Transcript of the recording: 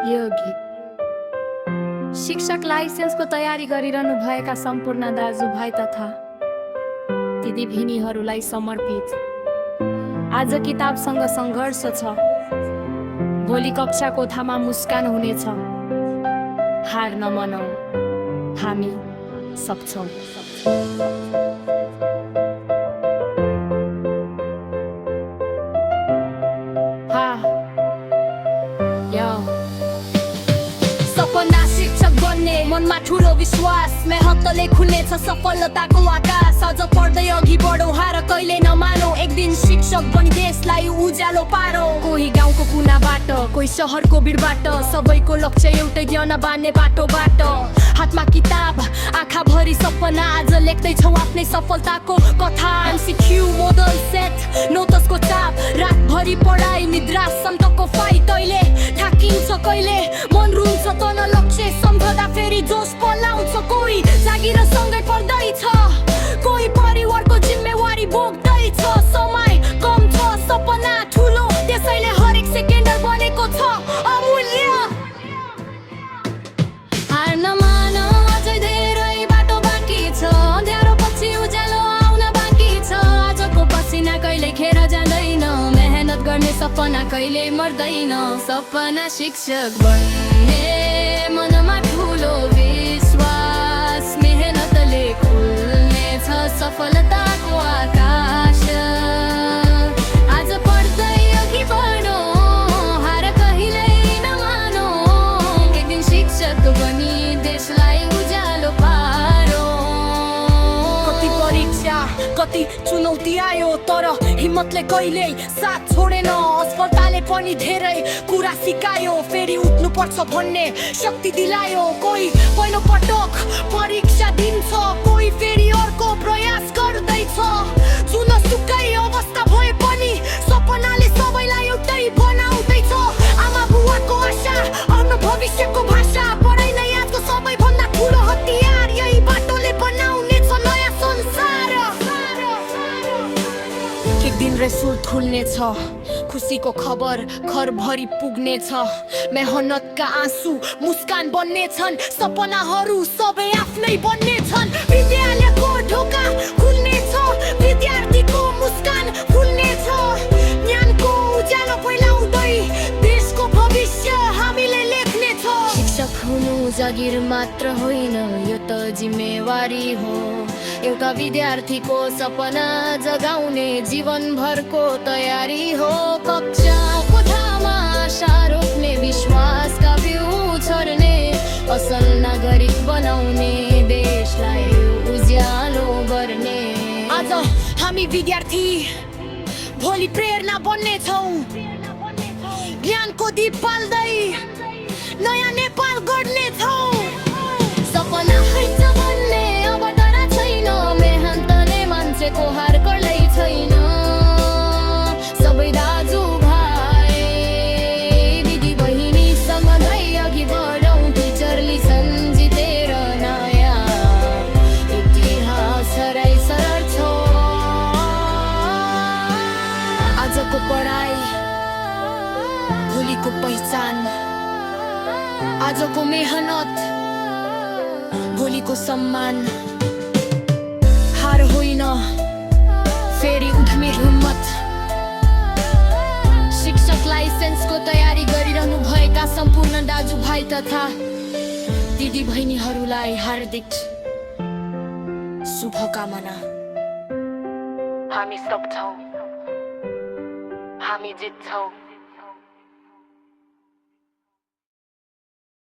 यो गीत शिक्षक लाइसेन्सको तयारी गरिरहनु भएका सम्पूर्ण दाजुभाइ तथा दिदीबहिनीहरूलाई समर्पित। आज किताबसँग सङ्घर्ष छ, भोलि कक्षा कोठामा मुस्कान हुनेछ। हार नमानौ, हामी सक्छौँ। सपना शिक्षक बन्ने, मनमा ठुलो विश्वास, मेहनतले खुल्नेछ सफलताको आकाश। अझ पढ्दै अघि बढौँ, हार कहिले नमानौ। एक दिन शिक्षक बनी देशलाई उज्यालो पारौ। कोही गाउँको कुनाबाट, कोही सहरको भिडबाट, सबैको लक्ष्य एउटै, ज्ञान बाँड्ने बाटोबाट। हातमा किताब, आँखाभरि सपना, आज लेख्दैछौ आफ्नै सफलताको कथा। MCQ मोडल सेट, नोटसको चाप, रातभरि पढाइ, निद्रा सन्तको फाइट। अहिले थाकिन्छ कहिले मन रुन्छ तल, लक्ष्य सम्झदा फेरि जोस पलाउँछ। कोही जागिर सँगै पढ्दैछ, कोही परिवारको जिम्मेवारी बोक्दैछ। समय कम छ, सपना ठुलो, त्यसैले हरेक सेकेन्ड बनेको छ अमूल्य। हार नमान, अझै धेरै बाटो बाँकी छ। अँध्यारो पछि उज्यालो आउन बाँकी छ। आजको पसिना कहिले खेर जाँदैन, मेहनत गर्ने सपना कहिले मर्दैन। सपना शिक्षक बन्ने, मनमा ठुलो विश्वास, मेहनतले खुल्नेछ सफलताको आकाश। आज पढ्दै अघि बढौँ, हार कहिल्यै नमानौ। एक दिन शिक्षक बनी देशलाई उज्यालो पारौँ। कति परीक्षा, कति चुनौती आयो, तर हिम्मतले कहिल्यै साथ छोडेन। असफलताले पनि धेरै कुरा सिकायो, फेरि उठ्नु पर्छ भन्ने शक्ति दिलायो। कोही पहिलो पटक परीक्षा दिन्छ, कोही फेरि अर्को प्रयास गर्दैछ। जुनसुकै अवस्था भए पनि सपनाले सबैलाई एउटै बनाउँदैछ। आमा बुवाको आशा, आफ्नो भविष्यको भाषा, पढाइ नै आजको सबैभन्दा ठुलो हतियार। यही बाटोले बनाउनेछ नयाँ संसार। एक दिन रेसुल्ट खुल्नेछ, खुसीको खबर घरभरि पुग्नेछ। मेहनतका आँसु मुस्कान बन्नेछन्, सपनाहरू सबै आफ्नै बन्नेछन्। विद्यालयको ढोका खुल्नेछ, विद्यार्थीको मुस्कान खुल्नेछ। ज्ञानको उज्यालो फैलाउँदै देशको भविष्य हामीले लेख्नेछ। शिक्षक हुनु जागिर मात्र होइन, यो त जिम्मेवारी हो। एउटा विद्यार्थीको सपना जगाउने जीवनभरको तयारी हो। कक्षा कोठामा आशा रोप्ने, विश्वासका बिउ छर्ने, असल नागरिक बनाउने, देशलाई उज्यालो गर्ने। आज हामी विद्यार्थी, भोलि प्रेरणा बन्नेछौँ। ज्ञानको दीप बाल्दै नयाँ नेपाल गढ्नेछौँ। सपना हैछ भन्ने अब डरा छैन, मेहनतले मान्छेको हार कहिल्यै छैन। सबै दाजुभाइ दिदीबहिनीसँग अघि बढौँ, टिचरले सम्झितेर नयाँ इतिहास सरछ। आजको पढाइ, भोलिको पहिचान। आजको मेहनत, भोलिको सम्मान। हार होइन, फेरि उठ्ने हिम्मत। शिक्षक लाइसेन्सको तयारी गरिरहनु भएका सम्पूर्ण दाजुभाइ तथा दिदीबहिनीहरूलाई हार्दिक शुभकामना। हामी सक्छौँ, हामी जित्छौँ।